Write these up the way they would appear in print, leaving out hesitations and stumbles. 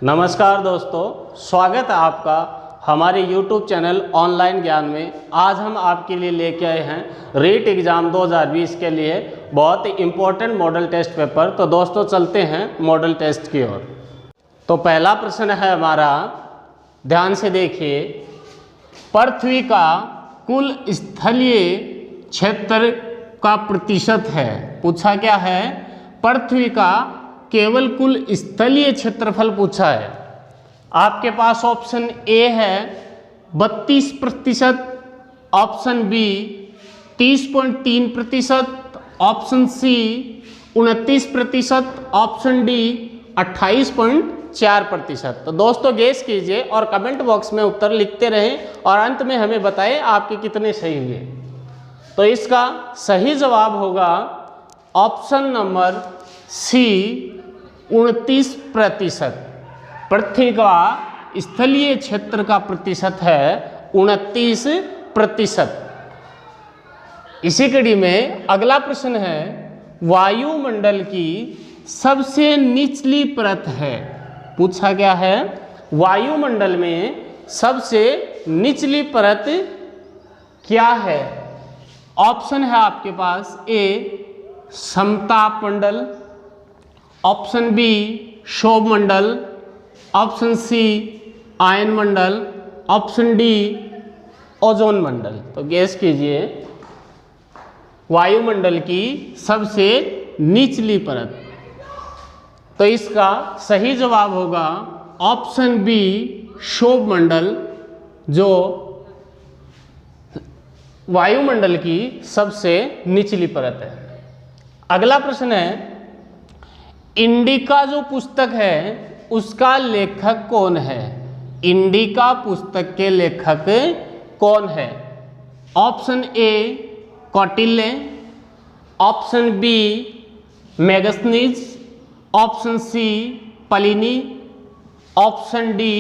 नमस्कार दोस्तों, स्वागत है आपका हमारे YouTube चैनल ऑनलाइन ज्ञान में। आज हम आपके लिए लेके आए हैं रीट एग्ज़ाम 2020 के लिए बहुत ही इम्पोर्टेंट मॉडल टेस्ट पेपर। तो दोस्तों चलते हैं मॉडल टेस्ट की ओर। तो पहला प्रश्न है हमारा, ध्यान से देखिए। पृथ्वी का कुल स्थलीय क्षेत्र का प्रतिशत है। पूछा क्या है? पृथ्वी का केवल कुल स्थलीय क्षेत्रफल पूछा है। आपके पास ऑप्शन ए है 32%, option B 30.3%, option C 29%, option D 28.4%। तो दोस्तों गेस कीजिए और कमेंट बॉक्स में उत्तर लिखते रहें और अंत में हमें बताएं आपके कितने सही हुए। तो इसका सही जवाब होगा ऑप्शन नंबर सी 29%। पृथ्वी का स्थलीय क्षेत्र का प्रतिशत है 29%। इसी कड़ी में अगला प्रश्न है, वायुमंडल की सबसे निचली परत है। पूछा गया है वायुमंडल में सबसे निचली परत क्या है? ऑप्शन है आपके पास ए समताप मंडल, ऑप्शन बी क्षोभ मंडल, ऑप्शन सी आयन मंडल, ऑप्शन डी ओजोन मंडल। तो गैस कीजिए वायुमंडल की सबसे निचली परत। तो इसका सही जवाब होगा ऑप्शन बी क्षोभ मंडल, जो वायुमंडल की सबसे निचली परत है। अगला प्रश्न है, इंडिका जो पुस्तक है उसका लेखक कौन है? इंडिका पुस्तक के लेखक कौन है? Option A Kautilya, option B Megasthenes, option C Pliny, option D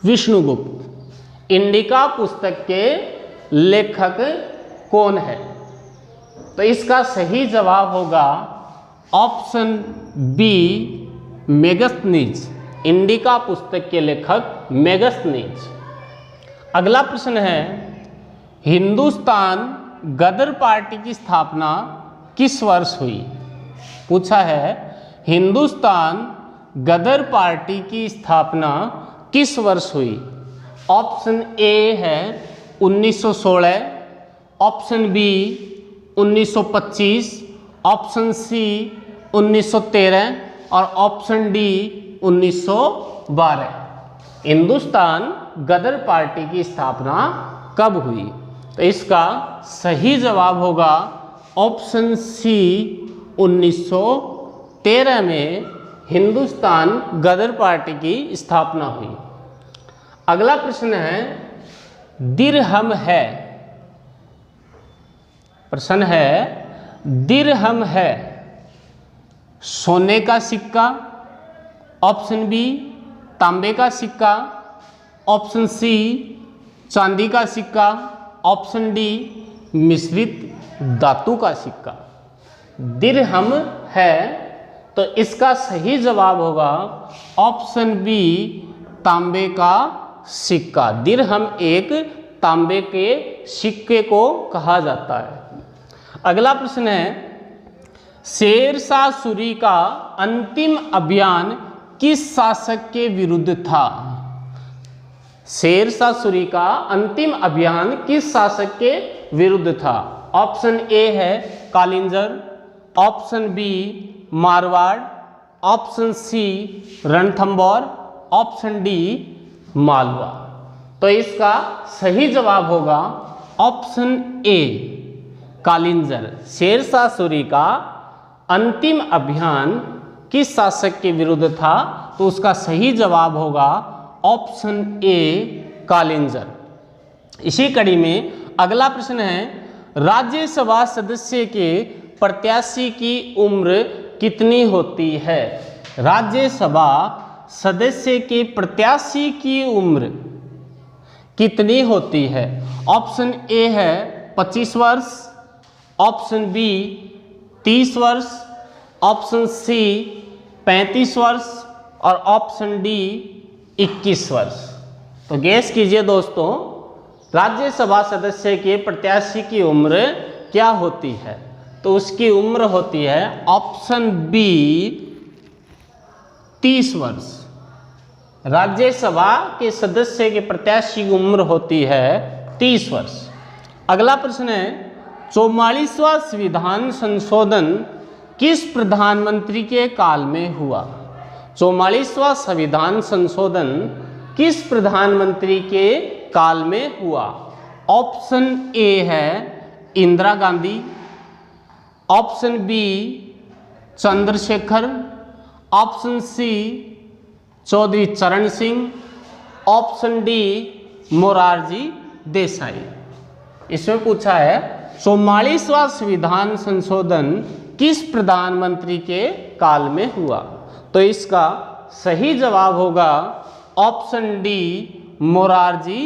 Vishnugupta. Indica पुस्तक के लेखक कौन है? तो इसका सही जवाब होगा ऑप्शन बी मेगस्थनीज। इंडिका पुस्तक के लेखक मेगस्थनीज। अगला प्रश्न है, हिंदुस्तान गदर पार्टी की स्थापना किस वर्ष हुई? पूछा है हिंदुस्तान गदर पार्टी की स्थापना किस वर्ष हुई? ऑप्शन ए है 1916, ऑप्शन बी 1925, ऑप्शन सी 1913 और ऑप्शन डी 1912। हिंदुस्तान गदर पार्टी की स्थापना कब हुई? तो इसका सही जवाब होगा ऑप्शन सी 1913 में हिंदुस्तान गदर पार्टी की स्थापना हुई। अगला प्रश्न है, दिरहम है। प्रश्न है, दिरहम है सोने का सिक्का, ऑप्शन बी तांबे का सिक्का, ऑप्शन सी चांदी का सिक्का, ऑप्शन डी मिश्रित धातु का सिक्का। दिरहम है तो इसका सही जवाब होगा ऑप्शन बी तांबे का सिक्का। दिरहम एक तांबे के सिक्के को कहा जाता है। अगला प्रश्न है, शेरशाह सूरी का अंतिम अभियान किस शासक के विरुद्ध था? शेरशाह सूरी का अंतिम अभियान किस शासक के विरुद्ध था? ऑप्शन ए है Kalinjar, option B Marwar, option C Ranthambore, option D Malwa. तो इसका सही जवाब होगा ऑप्शन ए कालिंजर। शेरशाह सूरी का अंतिम अभियान किस शासक के विरुद्ध था? तो उसका सही जवाब होगा ऑप्शन ए कालिंजर। इसी कड़ी में अगला प्रश्न है, राज्यसभा सदस्य के प्रत्याशी की उम्र कितनी होती है? राज्यसभा सदस्य के प्रत्याशी की उम्र कितनी होती है? ऑप्शन ए है 25 वर्ष, ऑप्शन बी 30 वर्ष, ऑप्शन सी 35 वर्ष, और ऑप्शन डी 21 वर्ष। तो गैस कीजिए दोस्तों, राज्यसभा सदस्य के प्रत्याशी की उम्र क्या होती है? तो उसकी उम्र होती है ऑप्शन बी 30 वर्ष। राज्यसभा के सदस्य के प्रत्याशी की उम्र होती है 30 वर्ष। अगला प्रश्न है 44वां संविधान संशोधन किस प्रधानमंत्री के काल में हुआ? 44वां संविधान संशोधन किस प्रधानमंत्री के काल में हुआ? ऑप्शन ए है Indira Gandhi, option B Chandrashekhar, option C Chaudhary Charan Singh, option D Morarji Desai. इसमें पूछा है 44वां संविधान संशोधन किस प्रधानमंत्री के काल में हुआ? तो इसका सही जवाब होगा ऑप्शन डी मोरारजी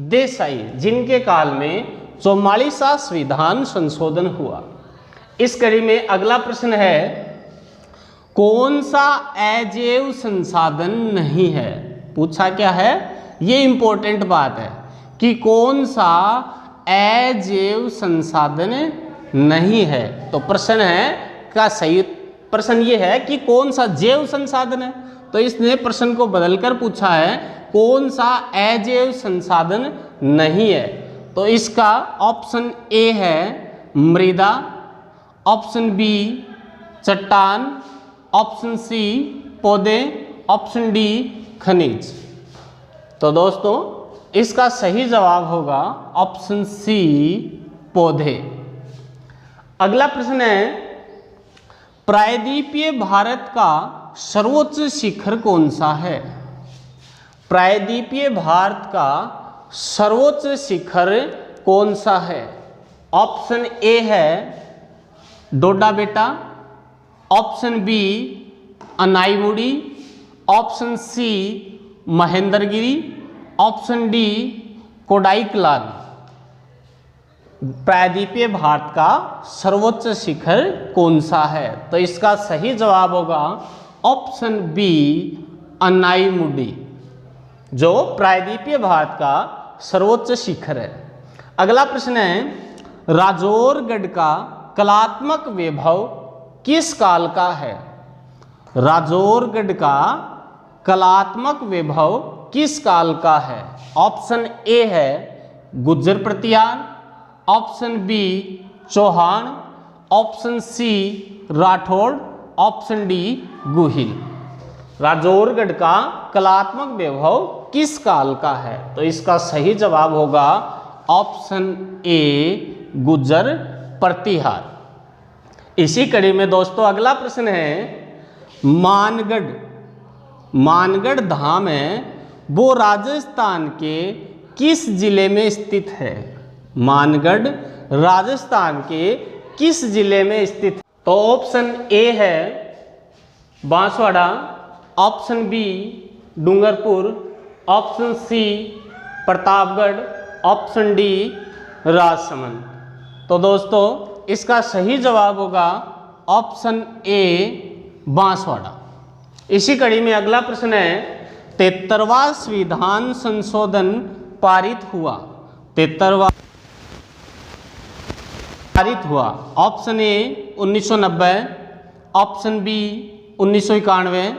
देसाई, जिनके काल में 44वां संविधान संशोधन हुआ। इस कड़ी में अगला प्रश्न है कौन सा अजैव संसाधन नहीं है? पूछा क्या है, ये इंपॉर्टेंट बात है कि कौन सा अजैव संसाधन नहीं है। तो प्रश्न है का सही प्रश्न ये है कि कौन सा जैव संसाधन है। तो इसने प्रश्न को बदलकर पूछा है कौन सा अजैव संसाधन नहीं है। तो इसका ऑप्शन ए है मृदा, ऑप्शन बी चट्टान, ऑप्शन सी पौधे, ऑप्शन डी खनिज। तो दोस्तों इसका सही जवाब होगा ऑप्शन सी पौधे। अगला प्रश्न है प्रायद्वीपीय भारत का सर्वोच्च शिखर कौन सा है? प्रायद्वीपीय भारत का सर्वोच्च शिखर कौन सा है? ऑप्शन ए है Doda Betta, option B Anaimudi, option C Mahendragiri, option D Kodaikanal. प्रायद्वीपीय भारत का सर्वोच्च शिखर कौन सा है? तो इसका सही जवाब होगा ऑप्शन बी अनाईमुड़ी, जो प्रायद्वीपीय भारत का सर्वोच्च शिखर है। अगला प्रश्न है राजौरगढ़ का कलात्मक वैभव किस काल का है? राजौरगढ़ का कलात्मक वैभव किस काल का है? ऑप्शन ए है Gurjara Pratihara, option B Chauhan, option C Rathore, option D Guhil. Rajorgarh का कलात्मक वैभव किस काल का है? तो इसका सही जवाब होगा ऑप्शन ए गुर्जर प्रतिहार। इसी कड़ी में दोस्तों अगला प्रश्न है मानगढ़ धाम है वो राजस्थान के किस जिले में स्थित है? मानगढ़ राजस्थान के किस जिले में स्थित है? तो ऑप्शन ए है Banswara, option B Dungarpur, option C Pratapgarh, option D Rajsamand. तो दोस्तों इसका सही जवाब होगा ऑप्शन ए बांसवाड़ा। इसी कड़ी में अगला प्रश्न है 73वां संविधान संशोधन पारित हुआ। 73वां पारित हुआ। Option A 1990, option B 1991,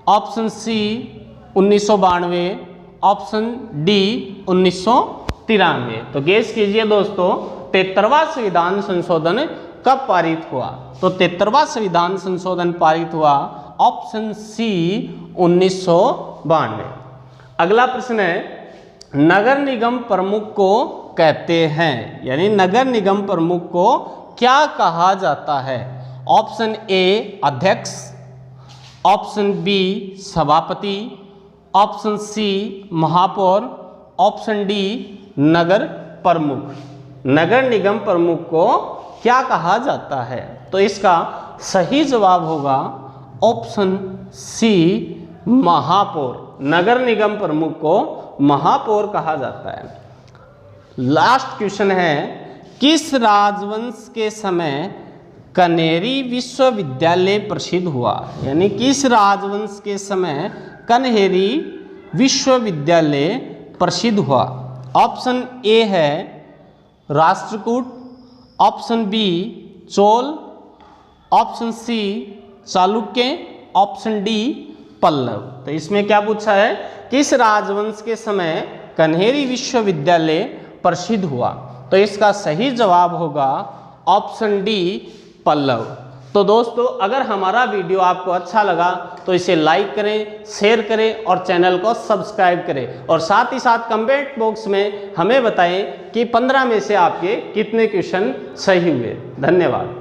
option C 1992, option D 1993। तो गेस कीजिए दोस्तों 73वां संविधान संशोधन कब पारित हुआ? तो 73वां संविधान संशोधन पारित हुआ ऑप्शन सी 1992। अगला प्रश्न है नगर निगम प्रमुख को कहते हैं, यानी नगर निगम प्रमुख को क्या कहा जाता है? ऑप्शन ए अध्यक्ष, ऑप्शन बी सभापति, ऑप्शन सी महापौर, ऑप्शन डी नगर प्रमुख। नगर निगम प्रमुख को क्या कहा जाता है? तो इसका सही जवाब होगा ऑप्शन सी महापौर। नगर निगम प्रमुख को महापौर कहा जाता है। लास्ट क्वेश्चन है किस राजवंश के समय कन्हेरी विश्वविद्यालय प्रसिद्ध हुआ? यानी किस राजवंश के समय कन्हेरी विश्वविद्यालय प्रसिद्ध हुआ? ऑप्शन ए है Rashtrakuta, option B Chola, option C Chalukya, option D Pallava. तो इसमें क्या पूछा है, किस राजवंश के समय कन्हेरी विश्वविद्यालय प्रसिद्ध हुआ? तो इसका सही जवाब होगा ऑप्शन डी पल्लव। तो दोस्तों, अगर हमारा वीडियो आपको अच्छा लगा तो इसे लाइक करें, शेयर करें और चैनल को सब्सक्राइब करें, और साथ ही साथ कमेंट बॉक्स में हमें बताएं कि 15 में से आपके कितने क्वेश्चन सही हुए। धन्यवाद।